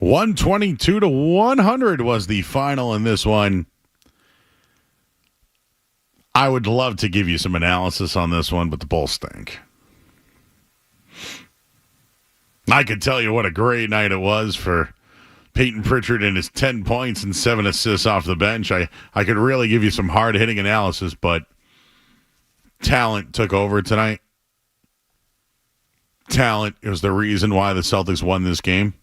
122-100 was the final in this one. I would love to give you some analysis on this one, but the Bulls stink. I could tell you what a great night it was for Peyton Pritchard and his 10 points and 7 assists off the bench. I could really give you some hard-hitting analysis, but talent took over tonight. Talent is the reason why the Celtics won this game.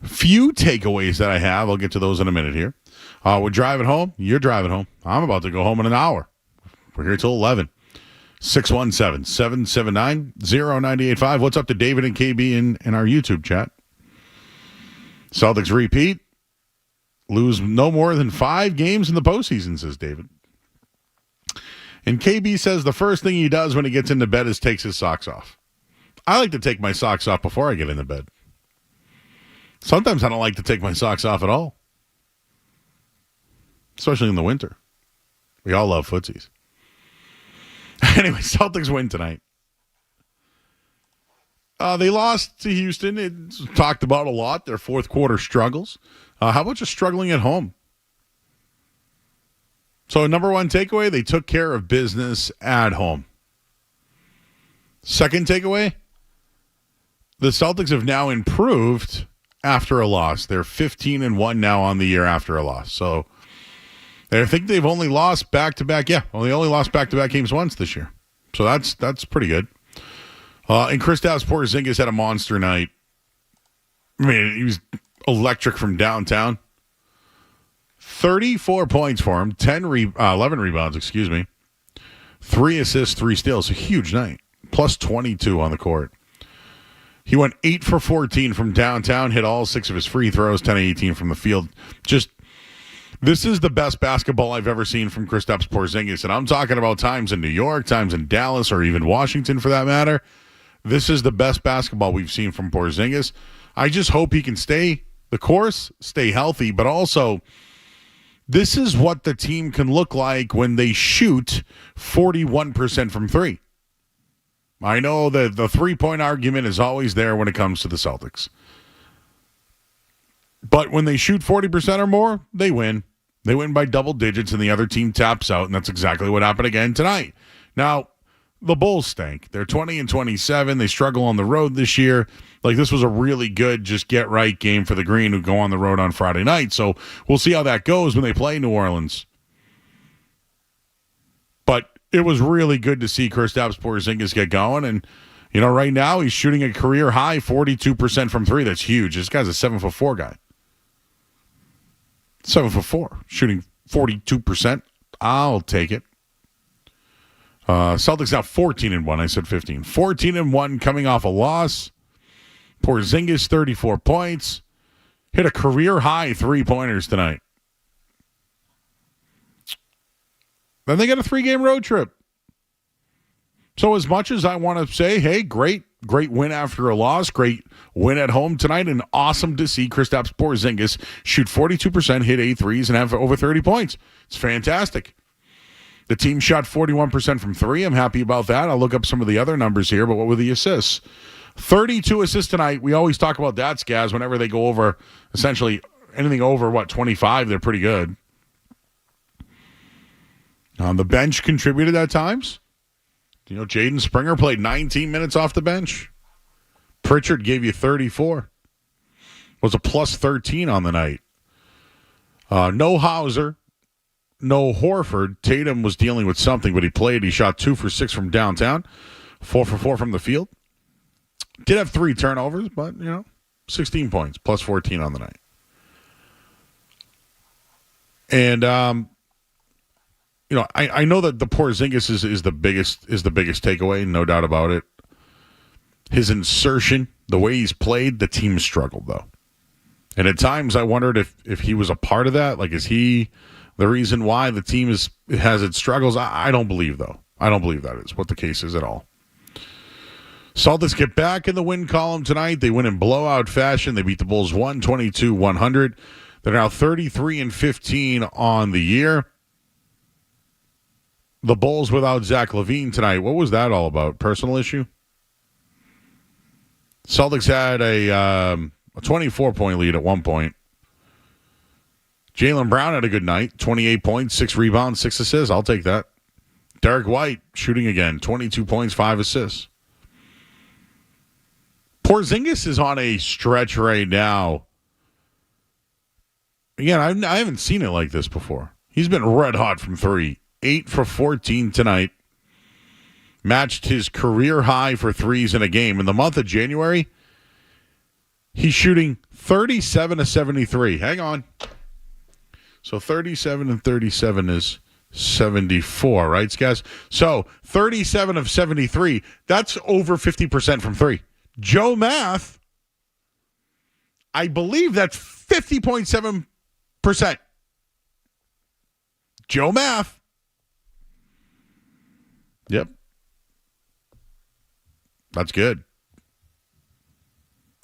Few takeaways that I have. I'll get to those in a minute here. We're driving home. You're driving home. I'm about to go home in an hour. We're here till 11. 617-779-0985. What's up to David and KB in our YouTube chat? Celtics repeat. Lose no more than 5 games in the postseason, says David. And KB says the first thing he does when he gets into bed is takes his socks off. I like to take my socks off before I get into bed. Sometimes I don't like to take my socks off at all. Especially in the winter. We all love footsies. Anyway, Celtics win tonight. They lost to Houston. It's talked about a lot, their fourth quarter struggles. How about just struggling at home? So, number one takeaway, they took care of business at home. Second takeaway, the Celtics have now improved after a loss. They're 15-1 now on the year after a loss. So, I think they've only lost back-to-back. Yeah, well, they only lost back-to-back games once this year. So, that's pretty good. And Kristaps Porzingis had a monster night. I mean, he was electric from downtown. 34 points for him, 11 rebounds, 3 assists, 3 steals. A huge night. Plus 22 on the court. He went 8 for 14 from downtown, hit all 6 of his free throws, 10 of 18 from the field. This is the best basketball I've ever seen from Kristaps Porzingis. And I'm talking about times in New York, times in Dallas, or even Washington for that matter. This is the best basketball we've seen from Porzingis. I just hope he can stay the course, stay healthy, but also this is what the team can look like when they shoot 41% from 3. I know that the three-point argument is always there when it comes to the Celtics. But when they shoot 40% or more, they win. They win by double digits, and the other team taps out, and that's exactly what happened again tonight. Now, the Bulls stink. They're 20-27. They struggle on the road this year. Like, this was a really good just get-right game for the Green, who go on the road on Friday night. So we'll see how that goes when they play New Orleans. But it was really good to see Kristaps Porzingis get going. And, right now he's shooting a career-high 42% from 3. That's huge. This guy's a 7'4" guy. 7'4", shooting 42%. I'll take it. Celtics now 14-1. I said 15. 14-1 coming off a loss. Porzingis 34 points. Hit a career-high 3-pointers tonight. Then they got a 3-game road trip. So as much as I want to say, hey, great win after a loss, great win at home tonight, and awesome to see Kristaps Porzingis shoot 42%, hit 8 threes, and have over 30 points. It's fantastic. The team shot 41% from 3. I'm happy about that. I'll look up some of the other numbers here, but what were the assists? 32 assists tonight. We always talk about that, Scaz. Whenever they go over, essentially, anything over, 25, they're pretty good. The bench contributed at times. Jaden Springer played 19 minutes off the bench. Pritchard gave you 34. Was a plus 13 on the night. No Hauser. No Horford. Tatum was dealing with something, but he played. He shot 2 for 6 from downtown. 4 for 4 from the field. Did have 3 turnovers, but, 16 points, plus 14 on the night. And, I know that the Porzingis is the biggest takeaway, no doubt about it. His insertion, the way he's played, the team struggled, though. And at times I wondered if he was a part of that. Like, is he the reason why the team has its struggles? I don't believe, though. I don't believe that is what the case is at all. Celtics get back in the win column tonight. They win in blowout fashion. They beat the Bulls 122-100. They're now 33-15 on the year. The Bulls without Zach LaVine tonight. What was that all about? Personal issue? Celtics had a A 24-point lead at one point. Jaylen Brown had a good night. 28 points, 6 rebounds, 6 assists. I'll take that. Derek White shooting again. 22 points, 5 assists. Porzingis is on a stretch right now. Again, I haven't seen it like this before. He's been red hot from 3. 8 for 14 tonight. Matched his career high for threes in a game. In the month of January, he's shooting 37 of 73. Hang on. So 37 and 37 is 74, right, Skaz? So 37 of 73, that's over 50% from 3. Joe Math, I believe that's 50.7%. Joe Math. Yep. That's good.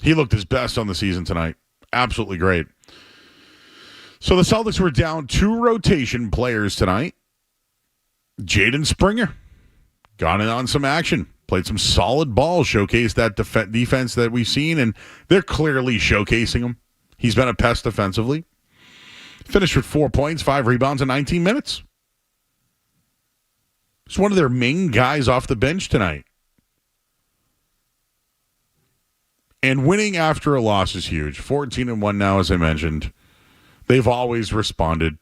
He looked his best on the season tonight. Absolutely great. So the Celtics were down 2 rotation players tonight. Jaden Springer got in on some action. Played some solid ball, showcased that defense that we've seen, and they're clearly showcasing him. He's been a pest defensively. Finished with 4 points, 5 rebounds in 19 minutes. He's one of their main guys off the bench tonight. And winning after a loss is huge. 14-1 now, as I mentioned. They've always responded.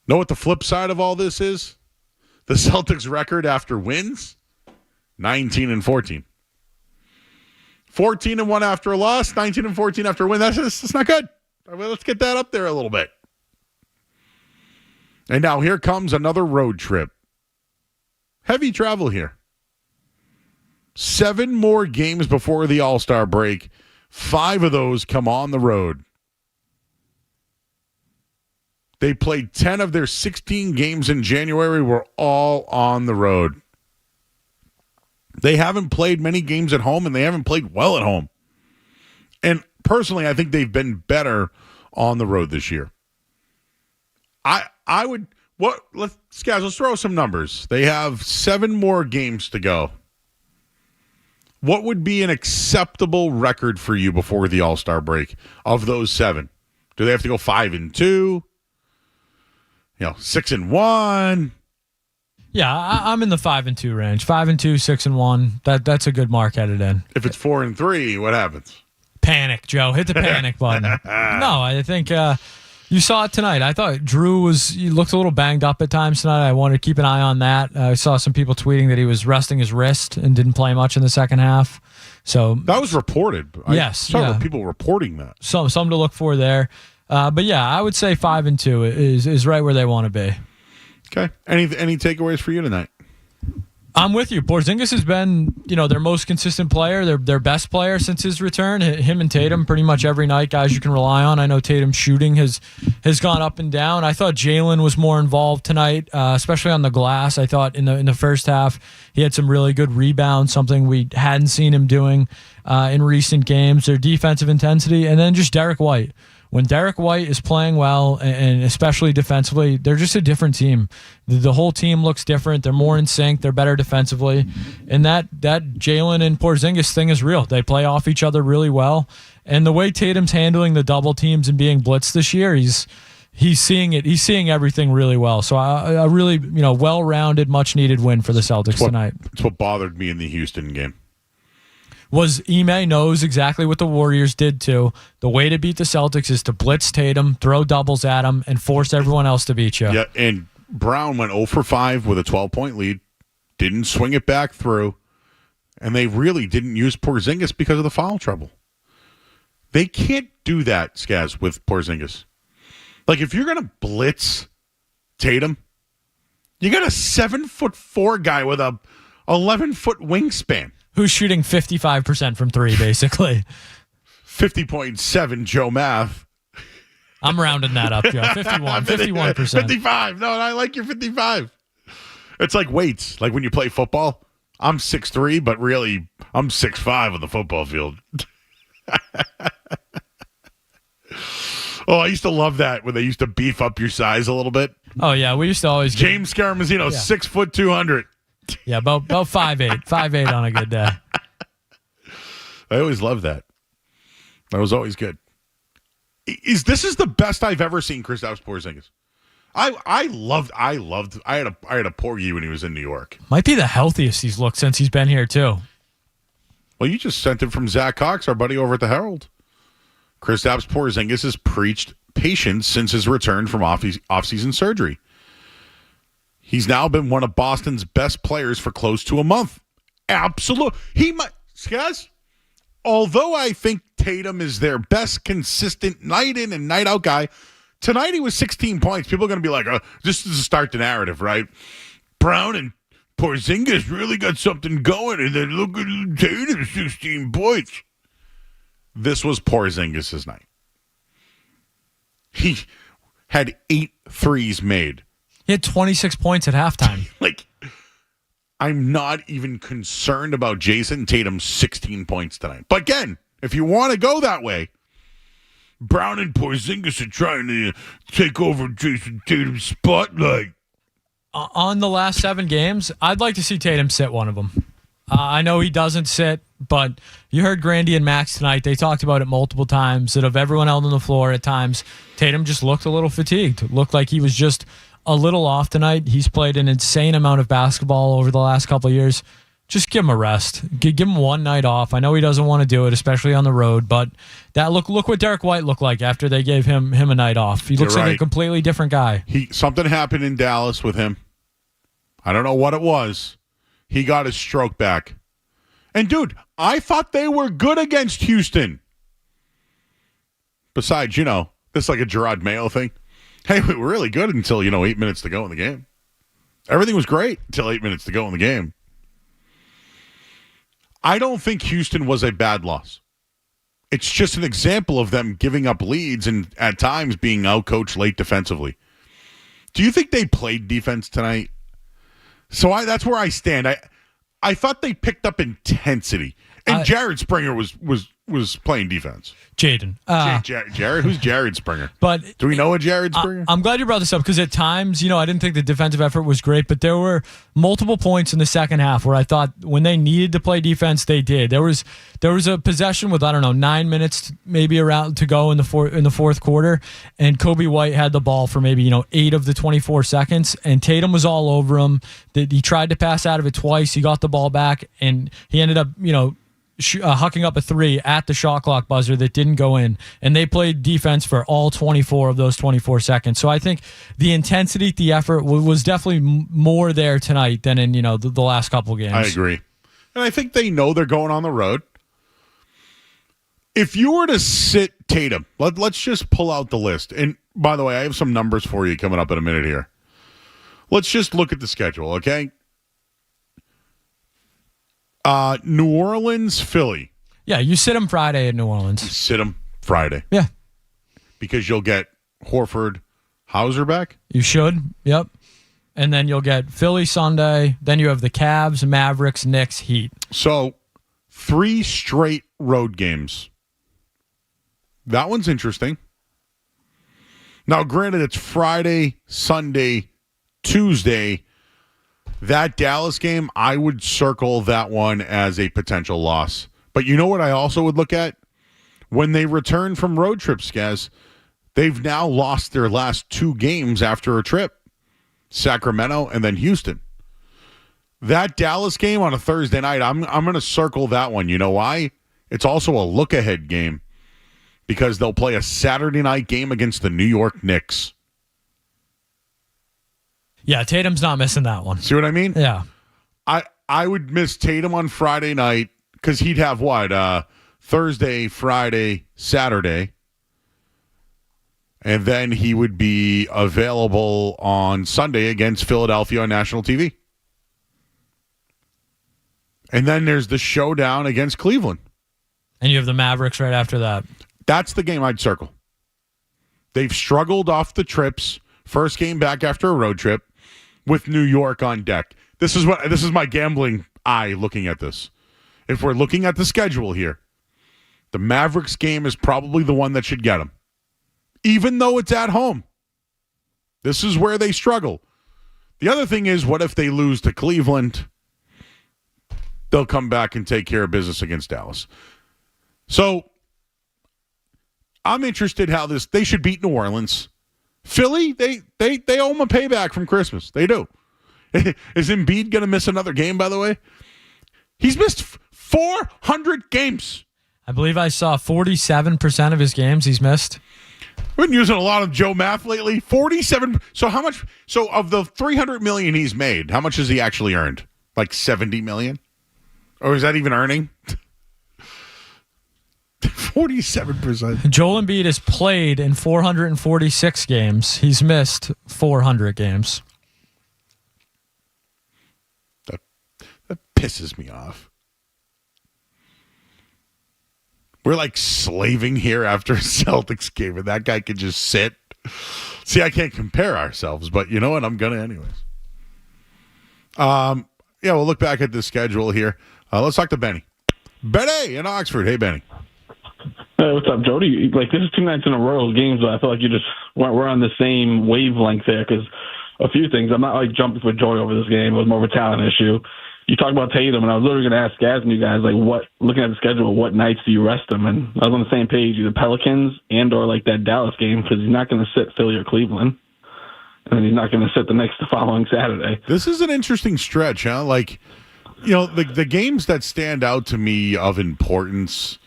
Know what the flip side of all this is? The Celtics' record after wins? 19-14. 14-1 after a loss, 19-14 after a win. That's not good. Let's get that up there a little bit. And now here comes another road trip. Heavy travel here. 7 more games before the All-Star break. 5 of those come on the road. They played 10 of their 16 games in January were all on the road. They haven't played many games at home, and they haven't played well at home. And personally, I think they've been better on the road this year. Let's throw some numbers. They have 7 more games to go. What would be an acceptable record for you before the All-Star break of those 7? Do they have to go 5-2? 6-1? Yeah, I'm in the 5-2 range. 5-2, 6-1. That's a good mark headed in. If it's 4-3, what happens? Panic, Joe. Hit the panic button. No, I think you saw it tonight. I thought Drew he looked a little banged up at times tonight. I wanted to keep an eye on that. I saw some people tweeting that he was resting his wrist and didn't play much in the second half. So that was reported. Yes, I saw people reporting that. Some to look for there. But yeah, I would say 5-2 is right where they want to be. Okay. Any takeaways for you tonight? I'm with you. Porzingis has been, their most consistent player, their best player since his return. Him and Tatum pretty much every night, guys you can rely on. I know Tatum's shooting has gone up and down. I thought Jaylen was more involved tonight, especially on the glass. I thought in the first half he had some really good rebounds, something we hadn't seen him doing in recent games. Their defensive intensity, and then just Derek White. When Derek White is playing well, and especially defensively, they're just a different team. The whole team looks different. They're more in sync. They're better defensively. And that Jaylen and Porzingis thing is real. They play off each other really well. And the way Tatum's handling the double teams and being blitzed this year, he's seeing it. He's seeing everything really well. So a really well-rounded, much-needed win for the Celtics tonight. It's what bothered me in the Houston game. Was Ime knows exactly what the Warriors did too. The way to beat the Celtics is to blitz Tatum, throw doubles at him, and force everyone else to beat you. Yeah, and Brown went 0 for 5 with a 12-point lead, didn't swing it back through, and they really didn't use Porzingis because of the foul trouble. They can't do that, Skaz, with Porzingis. Like, if you're going to blitz Tatum, you got a 7'4" guy with a 11-foot wingspan. Who's shooting 55% from 3, basically. 50.7, Joe Math. I'm rounding that up, Joe. 51%. 55. No, I like your 55. It's like weights. Like when you play football, I'm 6'3", but really I'm 6'5" on the football field. I used to love that when they used to beef up your size a little bit. Oh, yeah. We used to always James Scaramuzino, 6'2", 200. Yeah, about 5'8", 5'8" on a good day. I always loved that. That was always good. This is the best I've ever seen Kristaps Porzingis. I had a Porgy when he was in New York. Might be the healthiest he's looked since he's been here too. Well, you just sent it from Zach Cox, our buddy over at the Herald. Kristaps Porzingis has preached patience since his return from off-season surgery. He's now been one of Boston's best players for close to a month. Absolutely. He might, guys, although I think Tatum is their best consistent night in and night out guy, tonight he was 16 points. People are going to be like, oh, this is to start the narrative, right? Brown and Porzingis really got something going, and then look at Tatum, 16 points. This was Porzingis' night. He had 8 threes made. He had 26 points at halftime. Like, I'm not even concerned about Jason Tatum's 16 points tonight. But again, if you want to go that way, Brown and Porzingis are trying to take over Jason Tatum's spotlight. On the last 7 games, I'd like to see Tatum sit one of them. I know he doesn't sit, but you heard Grandy and Max tonight. They talked about it multiple times, that of everyone out on the floor at times, Tatum just looked a little fatigued. Looked like he was just a little off tonight. He's played an insane amount of basketball over the last couple of years. Just give him a rest. Give him one night off. I know he doesn't want to do it, especially on the road, but that look what Derek White looked like after they gave him a night off. He looks like a completely different guy. Something happened in Dallas with him. I don't know what it was. He got his stroke back. And, dude, I thought they were good against Houston. Besides, this is like a Gerard Mayo thing. Hey, we were really good until, 8 minutes to go in the game. Everything was great until 8 minutes to go in the game. I don't think Houston was a bad loss. It's just an example of them giving up leads and at times being outcoached late defensively. Do you think they played defense tonight? So that's where I stand. I thought they picked up intensity, and Jared Springer was playing defense. Jaden. Jared? Who's Jared Springer? But do we know a Jared Springer? I'm glad you brought this up because at times, I didn't think the defensive effort was great, but there were multiple points in the second half where I thought when they needed to play defense, they did. There was a possession with 9 minutes maybe around to go in the fourth quarter, and Kobe White had the ball for maybe 8 of the 24 seconds, and Tatum was all over him. He tried to pass out of it twice. He got the ball back, and he ended up hucking up a 3 at the shot clock buzzer that didn't go in, and they played defense for all 24 of those 24 seconds. So I think the intensity, the effort was definitely more there tonight than in the last couple games. I agree, and I think they know they're going on the road. If you were to sit Tatum, let's just pull out the list. And by the way, I have some numbers for you coming up in a minute here. Let's just look at the schedule, okay? New Orleans, Philly. Yeah, you sit him Friday at New Orleans. You sit him Friday. Yeah. Because you'll get Horford, Hauser back? You should, yep. And then you'll get Philly Sunday. Then you have the Cavs, Mavericks, Knicks, Heat. So, 3 straight road games. That one's interesting. Now, granted, it's Friday, Sunday, Tuesday. That Dallas game, I would circle that one as a potential loss. But you know what I also would look at? When they return from road trips, guys, they've now lost their last 2 games after a trip. Sacramento and then Houston. That Dallas game on a Thursday night, I'm going to circle that one. You know why? It's also a look-ahead game because they'll play a Saturday night game against the New York Knicks. Yeah, Tatum's not missing that one. See what I mean? Yeah. I would miss Tatum on Friday night because he'd have what? Thursday, Friday, Saturday. And then he would be available on Sunday against Philadelphia on national TV. And then there's the showdown against Cleveland. And you have the Mavericks right after that. That's the game I'd circle. They've struggled off the trips. First game back after a road trip with New York on deck. This is my gambling eye looking at this. If we're looking at the schedule here, the Mavericks game is probably the one that should get them. Even though it's at home. This is where they struggle. The other thing is, what if they lose to Cleveland? They'll come back and take care of business against Dallas. So I'm interested how they should beat New Orleans. Philly, they owe them a payback from Christmas. They do. Is Embiid going to miss another game, by the way? He's missed 400 games. I believe I saw 47% of his games he's missed. We've been using a lot of Joe math lately. 47. So how much? So of the $300 million he's made, how much has he actually earned? Like $70 million? Or is that even earning? 47%. Joel Embiid has played in 446 games. He's missed 400 games. That pisses me off. We're like slaving here after a Celtics game, and that guy could just sit. See, I can't compare ourselves, but you know what? I'm going to anyways. Yeah, we'll look back at the schedule here. Let's talk to Benny. Benny in Oxford. Hey, Benny. Hey, what's up, Jody? Like, this is 2 nights in a row of games, but I feel like we're on the same wavelength there because a few things. I'm not like jumping for joy over this game. It was more of a talent issue. You talk about Tatum, and I was literally going to ask Gaz and you guys, like, looking at the schedule, what nights do you rest him? And I was on the same page, either Pelicans and or like that Dallas game, because he's not going to sit Philly or Cleveland, and he's not going to sit the following Saturday. This is an interesting stretch, huh? Like, you know, the games that stand out to me of importance.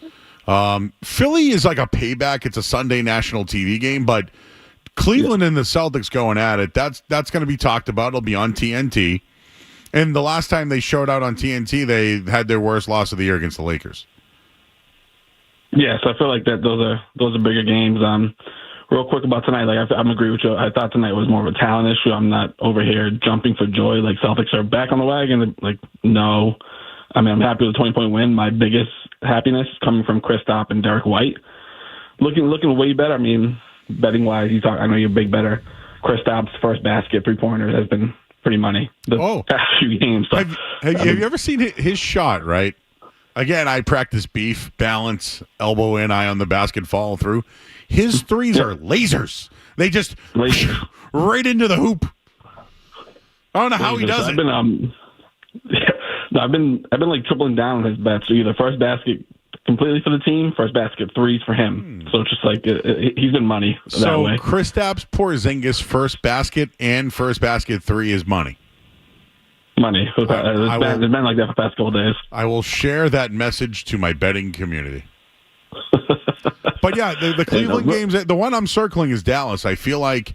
Philly is like a payback. It's a Sunday national TV game, but Cleveland and the Celtics going at it. That's going to be talked about. It'll be on TNT. And the last time they showed out on TNT, they had their worst loss of the year against the Lakers. Yes, I feel like that those are bigger games. Real quick about tonight, like I'm agree with you. I thought tonight was more of a talent issue. I'm not over here jumping for joy. Like Celtics are back on the wagon. Like no, I mean I'm happy with a 20-point win. My biggest happiness is coming from Kristaps and Derek White. Looking way better. I mean, betting wise, I know you're a big better. Kristaps' first basket 3-pointer has been pretty money the past few games. So, have you ever seen his shot, right? Again, I practice beef, balance, elbow in, eye on the basket, follow through. His threes are lasers. They just right into the hoop. I don't know how he does it. I've been like tripling down on his bets. So either first basket completely for the team, first basket threes for him. So it's just like he's been money that way. So Kristaps Porzingis first basket and first basket three is money. Money. It's been like that for the past couple of days. I will share that message to my betting community. But yeah, the Cleveland games, the one I'm circling is Dallas. I feel like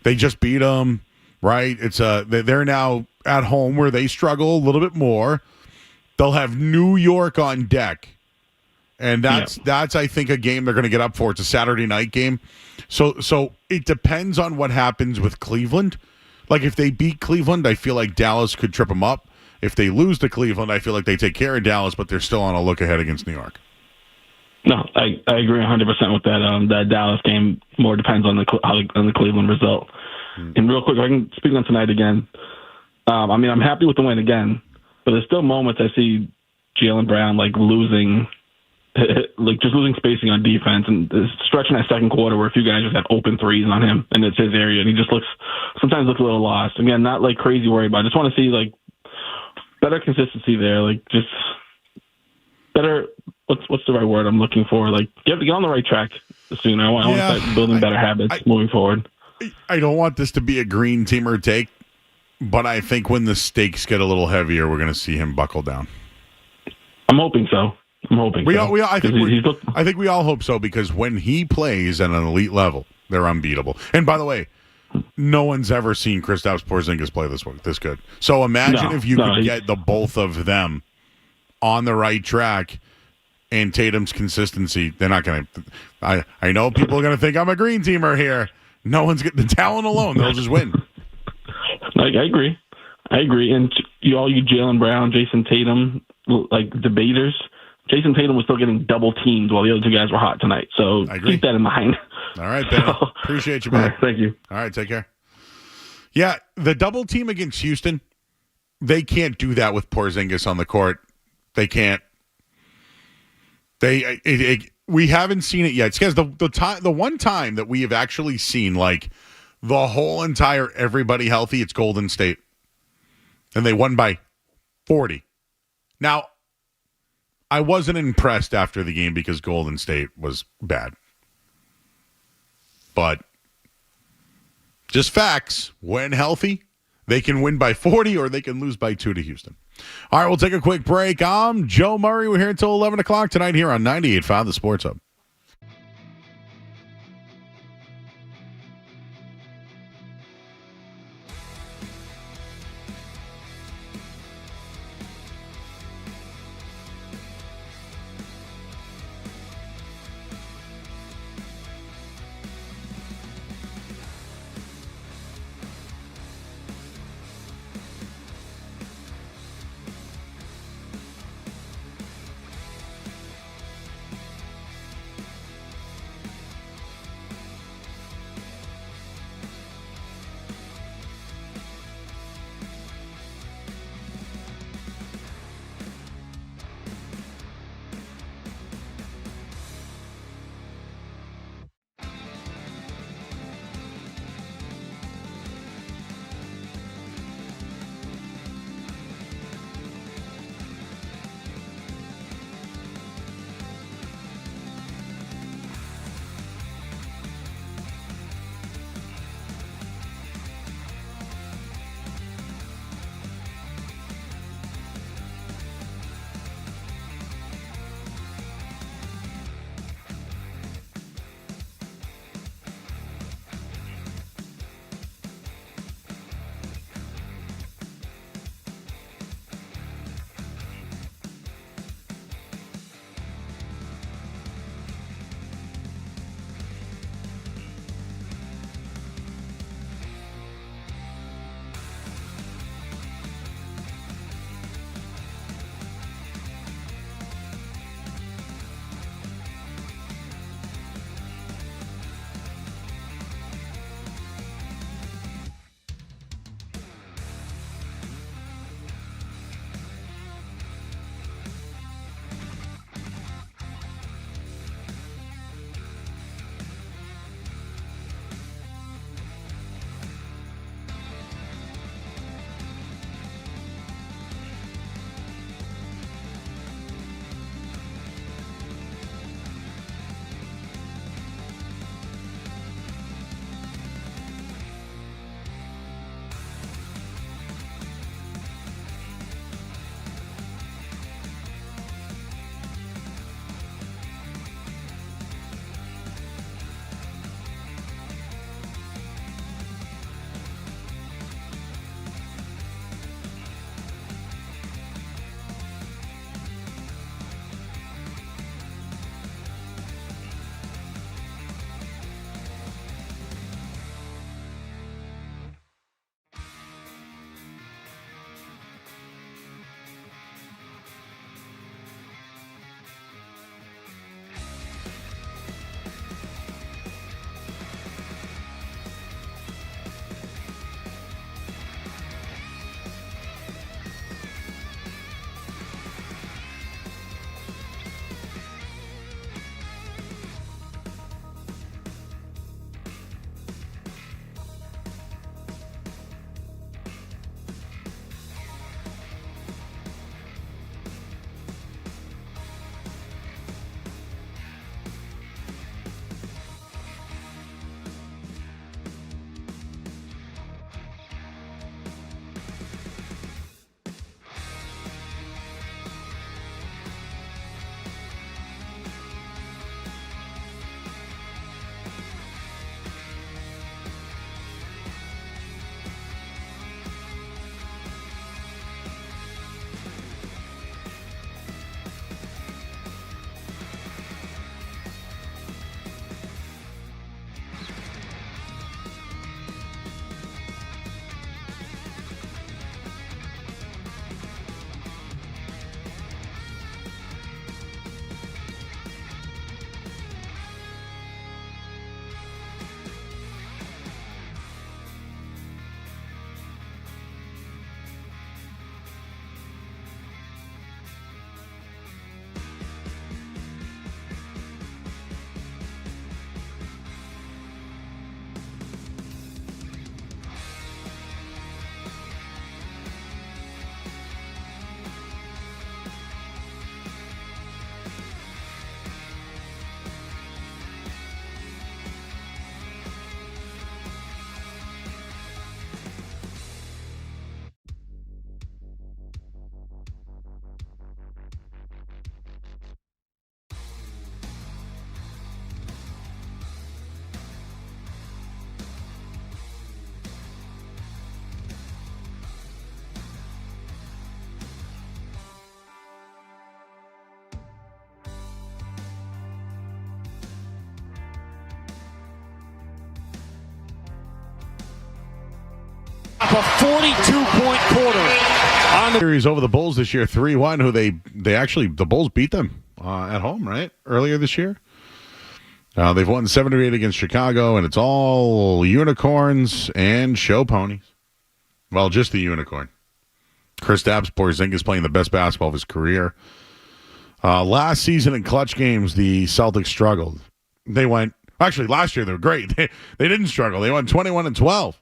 they just beat them, right? It's they're now at home where they struggle a little bit more. They'll have New York on deck. And that's I think a game they're going to get up for. It's a Saturday night game. So it depends on what happens with Cleveland. Like if they beat Cleveland, I feel like Dallas could trip them up. If they lose to Cleveland, I feel like they take care of Dallas, but they're still on a look ahead against New York. No, I agree 100% with that. That Dallas game more depends on the Cleveland result. And real quick, if I can speak on tonight again. I mean, I'm happy with the win again, but there's still moments I see Jaylen Brown like losing. Like just losing spacing on defense and stretching that second quarter where a few guys just have open threes on him and it's his area and he just sometimes looks a little lost. Again, not like crazy worried, but I just want to see like better consistency there. Like just better. What's the right word I'm looking for? Like get on the right track sooner. I want to start building better habits moving forward. I don't want this to be a green teamer take, but I think when the stakes get a little heavier, we're going to see him buckle down. I'm hoping so. I think we all hope so because when he plays at an elite level, they're unbeatable. And by the way, no one's ever seen Kristaps Porzingis play this good. So imagine if you could get the both of them on the right track and Tatum's consistency. They're not going to. I know people are going to think I'm a green teamer here. No one's getting the talent alone. They'll just win. I agree. And you Jaylen Brown, Jason Tatum, like debaters. Jason Tatum was still getting double teamed while the other two guys were hot tonight. So keep that in mind. All right, Ben. Appreciate you, man. Right, thank you. All right, take care. Yeah, the double team against Houston, they can't do that with Porzingis on the court. They can't. We haven't seen it yet. It's because the one time that we have actually seen like the whole entire everybody healthy, it's Golden State, and they won by 40. Now, I wasn't impressed after the game because Golden State was bad. But just facts. When healthy, they can win by 40 or they can lose by 2 to Houston. All right, we'll take a quick break. I'm Joe Murray. We're here until 11 o'clock tonight here on 98.5 The Sports Hub. up a 42-point quarter on the series over the Bulls this year, 3-1, who the Bulls beat them at home, right? Earlier this year. They've won 7-8 against Chicago, and it's all unicorns and show ponies. Well, just the unicorn. Kristaps Porzingis playing the best basketball of his career. Last season in clutch games, the Celtics struggled. Actually, last year they were great. They didn't struggle. They went 21-12.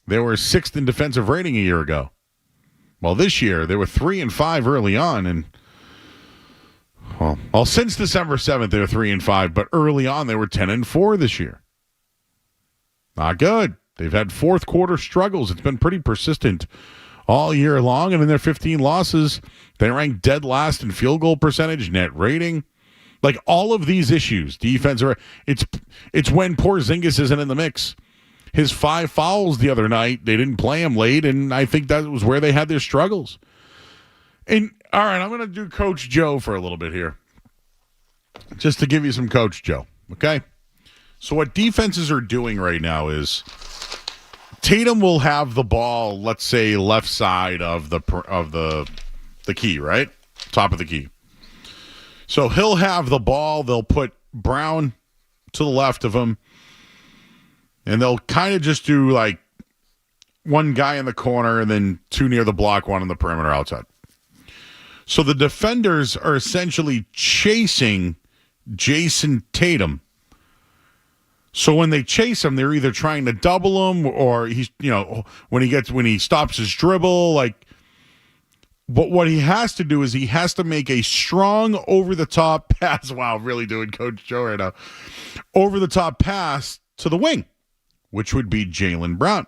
They were 6th in defensive rating a year ago. Well, this year they were 3-5 early on, and well, since December 7th they were 3-5, but early on they were 10-4 this year. Not good. They've had fourth quarter struggles. It's been pretty persistent all year long, and in their 15 losses, they rank dead last in field goal percentage, net rating. Like all of these issues, defense, it's when Porzingis isn't in the mix. His 5 fouls the other night, they didn't play him late, and I think that was where they had their struggles. And all right, I'm going to do Coach Joe for a little bit here, just to give you some Coach Joe. Okay, so what defenses are doing right now is Tatum will have the ball, let's say left side of the key, right, top of the key. So he'll have the ball. They'll put Brown to the left of him, and they'll kind of just do like one guy in the corner and then 2 near the block, 1 on the perimeter outside. So the defenders are essentially chasing Jason Tatum. So when they chase him, they're either trying to double him or he's, when he stops his dribble, like. But what he has to do is he has to make a strong over-the-top pass. Wow, really doing Coach Joe right now. Over-the-top pass to the wing, which would be Jaylen Brown.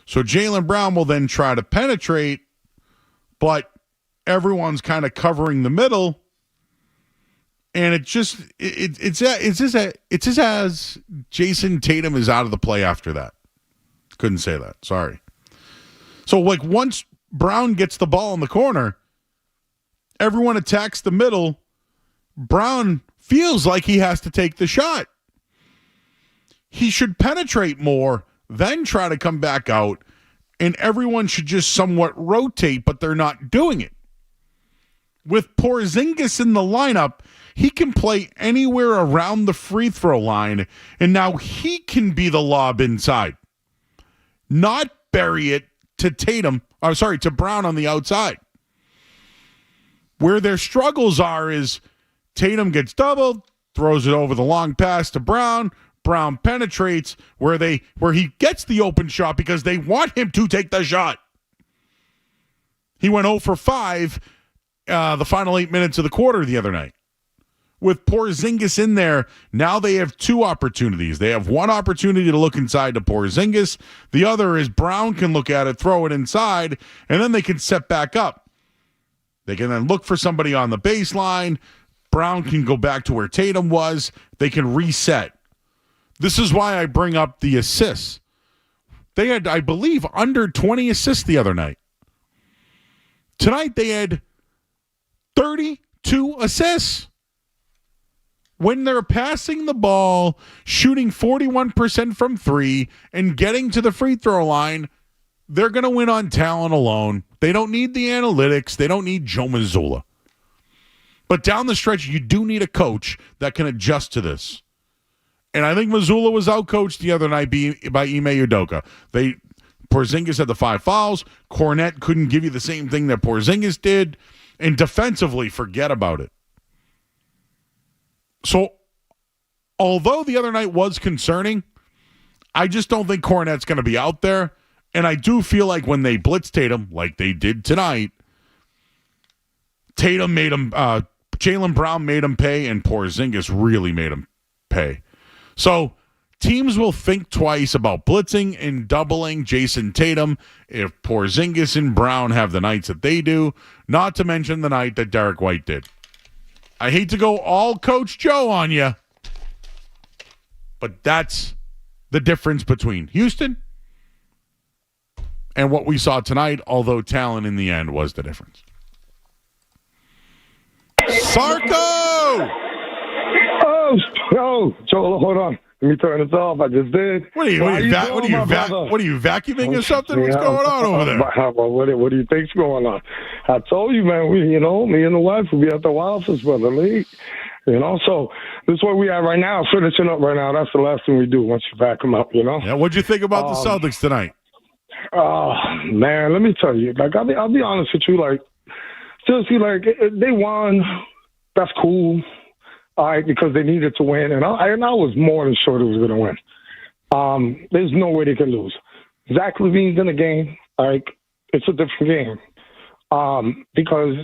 So Jaylen Brown will then try to penetrate, but everyone's kind of covering the middle, and it's just as Jason Tatum is out of the play after that. Couldn't say that. Sorry. So like once Brown gets the ball in the corner, everyone attacks the middle. Brown feels like he has to take the shot. He should penetrate more, then try to come back out, and everyone should just somewhat rotate, but they're not doing it. With Porzingis in the lineup, he can play anywhere around the free throw line, and now he can be the lob inside, not bury it to to Brown on the outside. Where their struggles are is Tatum gets doubled, throws it over the long pass to Brown. Brown penetrates where he gets the open shot because they want him to take the shot. He went 0 for 5 the final 8 minutes of the quarter the other night. With Porzingis in there, now they have 2 opportunities. They have one opportunity to look inside to Porzingis. The other is Brown can look at it, throw it inside, and then they can set back up. They can then look for somebody on the baseline. Brown can go back to where Tatum was. They can reset. This is why I bring up the assists. They had, I believe, under 20 assists the other night. Tonight they had 32 assists. When they're passing the ball, shooting 41% from 3, and getting to the free throw line, they're going to win on talent alone. They don't need the analytics. They don't need Joe Mazzulla. But down the stretch, you do need a coach that can adjust to this. And I think Mazzulla was outcoached the other night by Ime Udoka. Porzingis had the 5 fouls. Cornette couldn't give you the same thing that Porzingis did. And defensively, forget about it. So, although the other night was concerning, I just don't think Cornette's going to be out there. And I do feel like when they blitz Tatum, like they did tonight, Jaylen Brown made him pay, and Porzingis really made him pay. So, teams will think twice about blitzing and doubling Jason Tatum if Porzingis and Brown have the nights that they do, not to mention the night that Derek White did. I hate to go all Coach Joe on you, but that's the difference between Houston and what we saw tonight, although talent in the end was the difference. Sarko! Oh, Joel, hold on. Let me turn this off. I just did. What are you vacuuming or something? What's going on over there? What do you think's going on? I told you, man. Me and the wife will be at the office, brother. Late. So this is where we are right now, finishing up right now. That's the last thing we do once you vacuum up, Yeah, what'd you think about the Celtics tonight? Oh, man, let me tell you. Like, I'll be honest with you. Like, seriously, like, they won. That's cool. All right, because they needed to win. And I was more than sure they was going to win. There's no way they can lose. Zach LaVine's in the game. Like, it's a different game. Because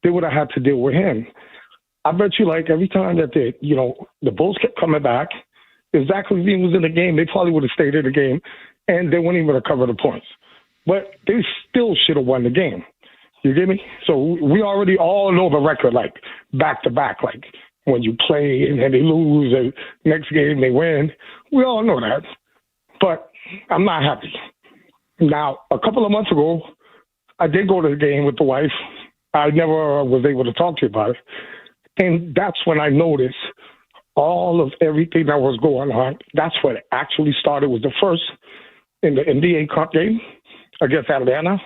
they would have had to deal with him. I bet you, like, every time that the Bulls kept coming back, if Zach LaVine was in the game, they probably would have stayed in the game, and they wouldn't even recover the points. But they still should have won the game. You get me? So we already all know the record, like, back-to-back. Like, when you play and then they lose, and next game they win. We all know that. But I'm not happy. Now, a couple of months ago, I did go to the game with the wife. I never was able to talk to you about it. And that's when I noticed all of everything that was going on. That's when it actually started. Was the first in the NBA Cup game against Atlanta.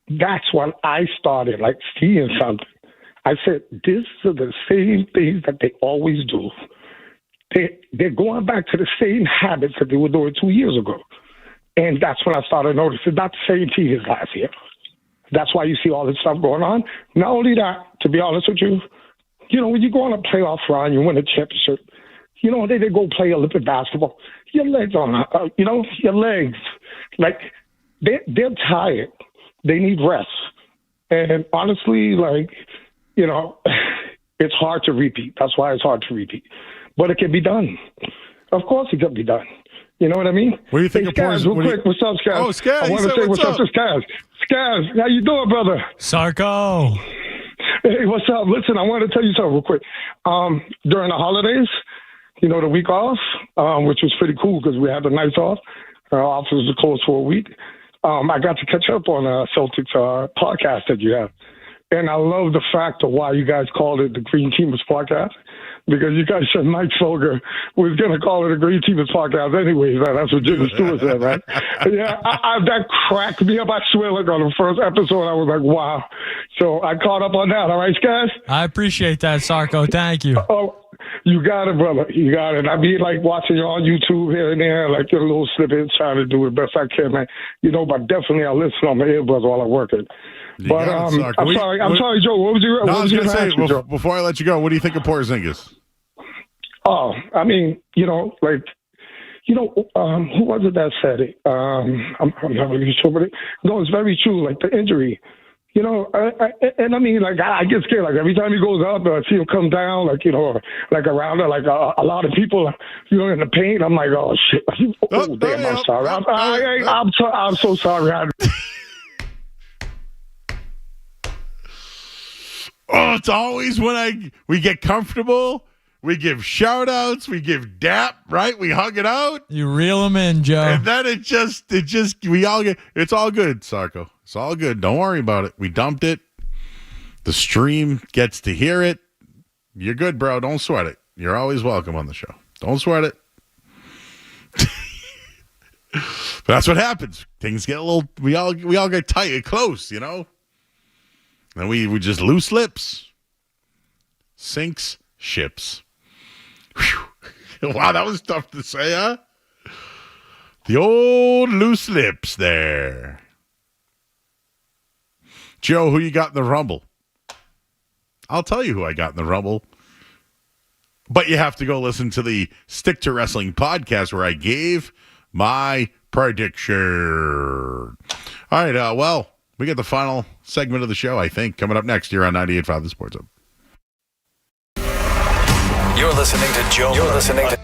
That's when I started, like, seeing something. I said, this are the same things that they always do. They're going back to the same habits that they were doing 2 years ago. And that's when I started noticing not the same team as last year. That's why you see all this stuff going on. Not only that, to be honest with you, when you go on a playoff run, you win a championship, they go play Olympic basketball. Your legs your legs, like, they're tired. They need rest. And honestly, like, it's hard to repeat. That's why it's hard to repeat. But it can be done. Of course it can be done. You know what I mean? What do you think of Skaz, real quick. What's up, Skaz? Oh, Skaz. I want to say what's up to Skaz. Skaz, how you doing, brother? Sarko. Hey, what's up? Listen, I want to tell you something real quick. During the holidays, the week off, which was pretty cool because we had the nights off. Our office was closed for a week. I got to catch up on Celtics podcast that you have. And I love the fact of why you guys called it the Green Teamers Podcast, because you guys said Mike Solger was going to call it a Green Teamers Podcast anyways. That's what Jimmy Stewart said, right? Yeah, that cracked me up. I swear, like, on the first episode, I was like, wow. So I caught up on that. All right, guys? I appreciate that, Sarko. Thank you. Oh, you got it, brother. You got it. I be, like, watching you on YouTube here and there, like, get a little snippet, trying to do the best I can, man. But definitely I listen on my earbuds while I'm working. But I'm sorry, Joe. What was your? No, I was going to say, Joe? before I let you go, what do you think of Porzingis? Oh, I mean, who was it that said it? I'm not really sure, but it's very true. Like, the injury, and I mean, like, I get scared. Like, every time he goes up, I see him come down, like, like around there, like a lot of people, in the paint. I'm like, oh shit. I'm sorry. I'm so sorry. Oh, it's always when we get comfortable, we give shout-outs, we give dap, right? We hug it out. You reel them in, Joe. And then we all get, it's all good, Sarko. It's all good. Don't worry about it. We dumped it. The stream gets to hear it. You're good, bro. Don't sweat it. You're always welcome on the show. Don't sweat it. But that's what happens. Things get a little, we all get tight and close, And we just loose lips. Sinks ships. Whew. Wow, that was tough to say, huh? The old loose lips there. Joe, who you got in the Rumble? I'll tell you who I got in the Rumble. But you have to go listen to the Stick to Wrestling podcast where I gave my prediction. All right, well, we get the final segment of the show, I think, coming up next here on 98.5 The Sports Hub. You're listening to Joe. You're listening to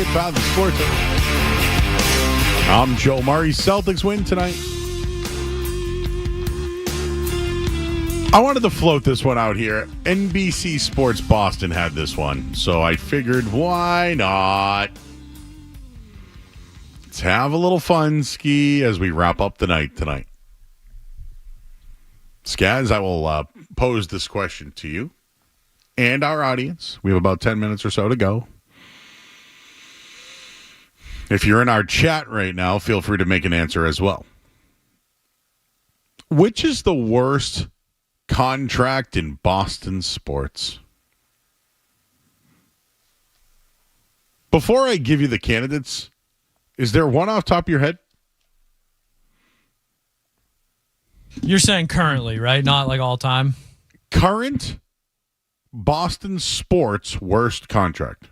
Patriots on the Sports. I'm Joe Murray. Celtics win tonight. I wanted to float this one out here. NBC Sports Boston had this one, so I figured, why not? Let's have a little fun, Ski, as we wrap up the night tonight. Skaz, I will pose this question to you and our audience. We have about 10 minutes or so to go. If you're in our chat right now, feel free to make an answer as well. Which is the worst contract in Boston sports? Before I give you the candidates, is there one off the top of your head? You're saying currently, right? Not like all time? Current Boston sports worst contract.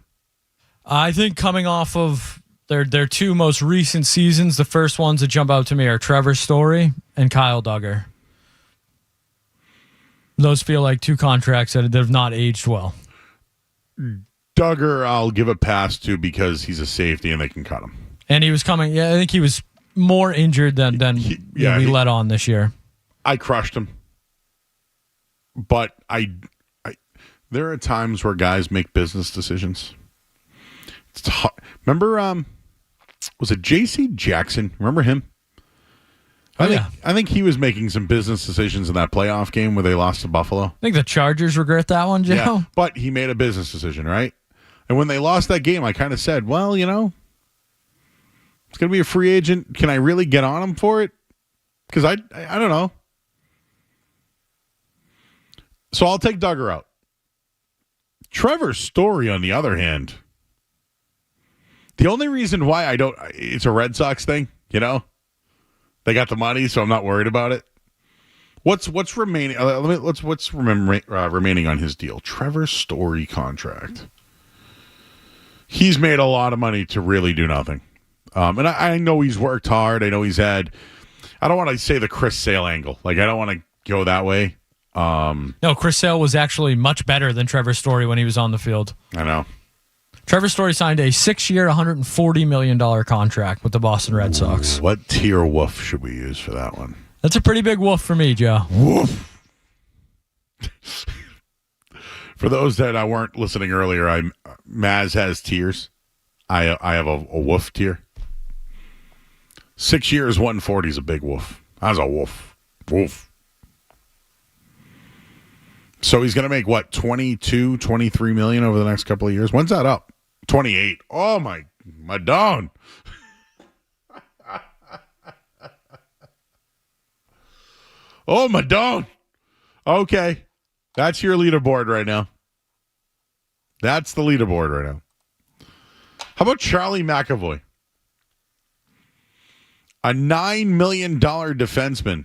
I think coming off of their two most recent seasons, the first ones that jump out to me are Trevor Story and Kyle Duggar. Those feel like two contracts that have not aged well. Duggar, I'll give a pass to because he's a safety and they can cut him. And he was coming. Yeah, I think he was more injured than we let on this year. I crushed him, but I there are times where guys make business decisions. It's hard. Remember, was it J.C. Jackson? Remember him? I think he was making some business decisions in that playoff game where they lost to Buffalo. I think the Chargers regret that one, Joe. Yeah, but he made a business decision, right? And when they lost that game, I kind of said, well, it's going to be a free agent. Can I really get on him for it? Because I don't know. So I'll take Duggar out. Trevor Story, on the other hand, the only reason why it's a Red Sox thing, They got the money, so I'm not worried about it. What's remaining? What's remaining on his deal? Trevor Story contract. He's made a lot of money to really do nothing. And I know he's worked hard. I know he's had. I don't want to say the Chris Sale angle. I don't want to go that way. No, Chris Sale was actually much better than Trevor Story when he was on the field. I know. Trevor Story signed a 6-year, $140 million contract with the Boston Red Sox. What tier woof should we use for that one? That's a pretty big woof for me, Joe. Woof. For those that weren't listening earlier, Maz has tiers. I have a woof tier. 6 years, 140 is a big woof. That's a woof. Woof. So he's going to make, 22, 23 million over the next couple of years? When's that up? 28. Oh, my dawn. Oh, my dawn. Okay. That's your leaderboard right now. That's the leaderboard right now. How about Charlie McAvoy? A $9 million defenseman.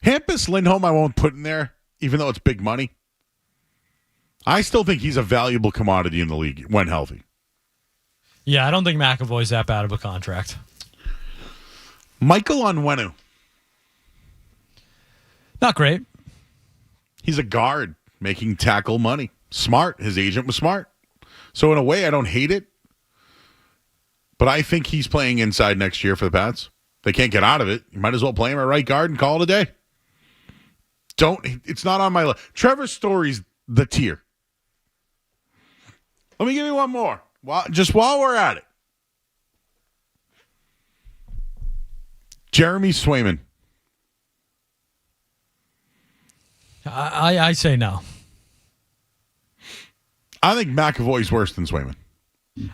Hampus Lindholm I won't put in there, even though it's big money. I still think he's a valuable commodity in the league when healthy. Yeah, I don't think McAvoy's that bad of a contract. Michael Onwenu. Not great. He's a guard making tackle money. Smart. His agent was smart. So in a way, I don't hate it. But I think he's playing inside next year for the Pats. They can't get out of it. You might as well play him at right guard and call it a day. It's not on my list. Trevor Story's the tier. Let me give you one more. Just while we're at it. Jeremy Swayman. I say no. I think McAvoy's worse than Swayman.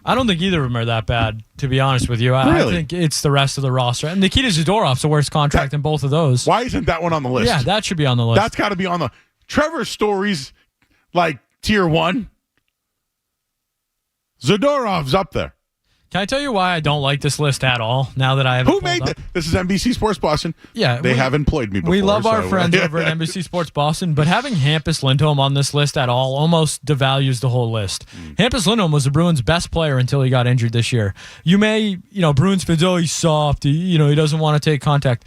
I don't think either of them are that bad, to be honest with you. I think it's the rest of the roster. And Nikita Zadorov's the worst contract in both of those. Why isn't that one on the list? Yeah, that should be on the list. That's got to be on the... Trevor Story's tier 1. Zadorov's up there. Can I tell you why I don't like this list at all now that I have Who made that? This is NBC Sports Boston. Yeah. They have employed me before. We love our friends over at NBC Sports Boston, but having Hampus Lindholm on this list at all almost devalues the whole list. Hampus Lindholm was the Bruins' best player until he got injured this year. You may, Bruins fans, he's soft. He doesn't want to take contact.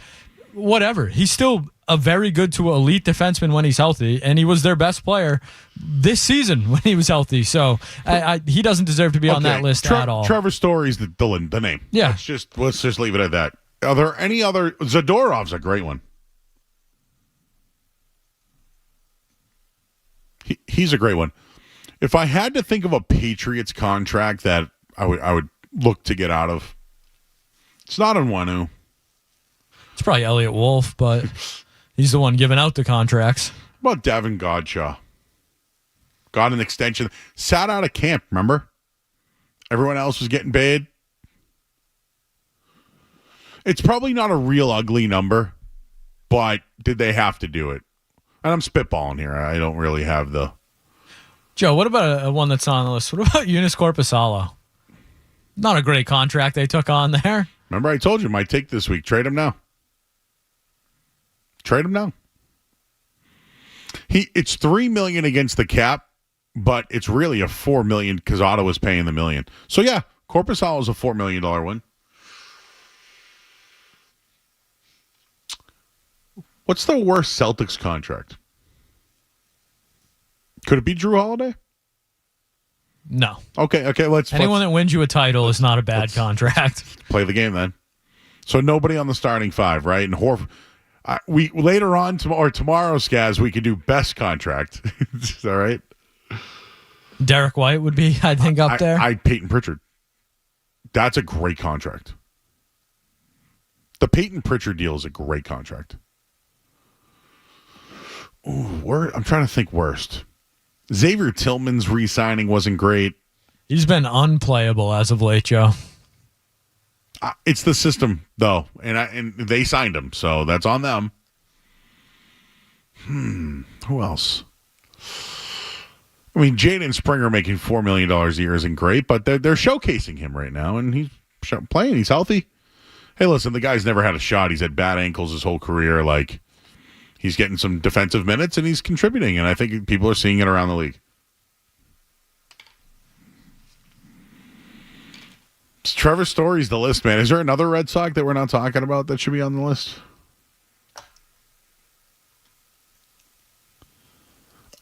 Whatever. He's still a very good to elite defenseman when he's healthy, and he was their best player this season when he was healthy. So he doesn't deserve to be on that list at all. Trevor Story's the name. Yeah. Let's just leave it at that. Are there any other? Zadorov's a great one. He's a great one. If I had to think of a Patriots contract that I would look to get out of, it's not Nwanu. It's probably Elliott Wolf, but he's the one giving out the contracts. What about Davin Godshaw? Got an extension. Sat out of camp, remember? Everyone else was getting paid. It's probably not a real ugly number, but did they have to do it? And I'm spitballing here. I don't really have the... Joe, what about a one that's on the list? What about Eunice Corpusalo? Not a great contract they took on there. Remember I told you my take this week. Trade him now. Trade him now. It's $3 million against the cap, but it's really a $4 million because Ottawa's paying the $1 million. So yeah, Corpusalo is a $4 million one. What's the worst Celtics contract? Could it be Drew Holiday? No. Okay. Anyone that wins you a title is not a bad contract. Play the game then. So nobody on the starting five, right? And we later on tomorrow, Skaz, we could do best contract. Is that right? Derek White would be, I think, up there. Peyton Pritchard. That's a great contract. The Peyton Pritchard deal is a great contract. Ooh, I'm trying to think worst. Xavier Tillman's re-signing wasn't great. He's been unplayable as of late, Joe. It's the system, though, and they signed him, so that's on them. Who else? I mean, Jaden Springer making $4 million a year isn't great, but they're showcasing him right now, and he's playing. He's healthy. Hey, listen, the guy's never had a shot. He's had bad ankles his whole career. Like, he's getting some defensive minutes, and he's contributing, and I think people are seeing it around the league. Trevor Story's the list, man. Is there another Red Sox that we're not talking about that should be on the list?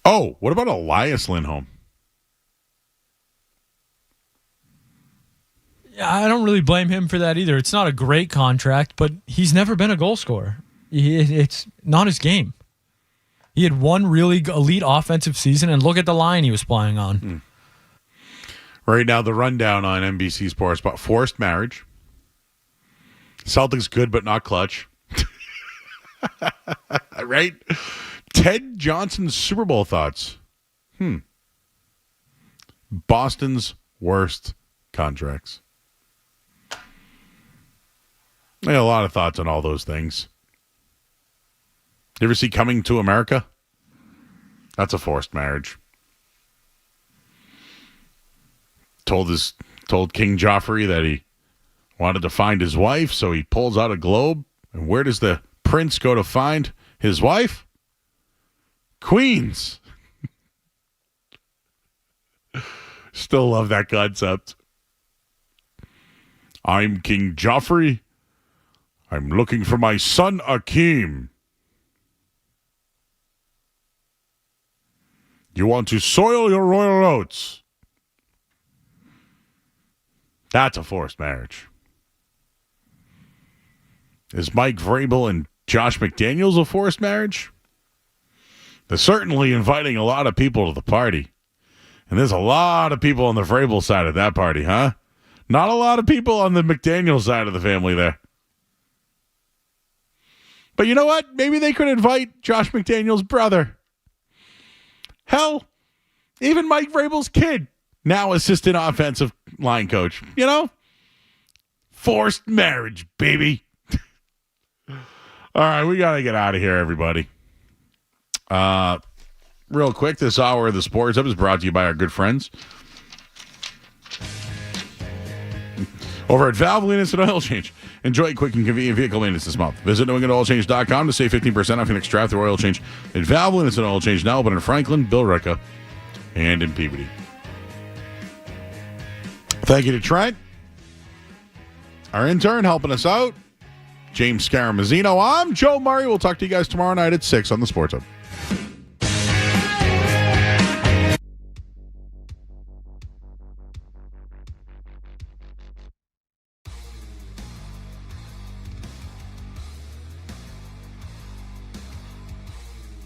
Oh, what about Elias Lindholm? Yeah, I don't really blame him for that either. It's not a great contract, but he's never been a goal scorer. It's not his game. He had one really elite offensive season, and look at the line he was playing on. Right now, the rundown on NBC Sports about forced marriage. Celtics good but not clutch. Right? Ted Johnson's Super Bowl thoughts. Boston's worst contracts. I got a lot of thoughts on all those things. You ever see Coming to America? That's a forced marriage. Told King Joffrey that he wanted to find his wife, so he pulls out a globe. And where does the prince go to find his wife? Queens. Still love that concept. I'm King Joffrey. I'm looking for my son Akeem. You want to soil your royal oats. That's a forced marriage. Is Mike Vrabel and Josh McDaniels a forced marriage? They're certainly inviting a lot of people to the party. And there's a lot of people on the Vrabel side of that party, huh? Not a lot of people on the McDaniels side of the family there. But you know what? Maybe they could invite Josh McDaniels' brother. Hell, even Mike Vrabel's kid. Now assistant offensive line coach. You know? Forced marriage, baby. All right, we got to get out of here, everybody. Real quick, this hour of the Sports Hub is brought to you by our good friends over at Valvoline Instant Oil Change. Enjoy quick and convenient vehicle maintenance this month. Visit NewEnglandOilChange.com to save 15% off your next drive-through oil change at Valvoline Instant Oil Change, now open in Franklin, Billerica, and in Peabody. Thank you to Trent, our intern, helping us out. James Scaramuzzino. I'm Joe Murray. We'll talk to you guys tomorrow night at 6 on the Sports Hub.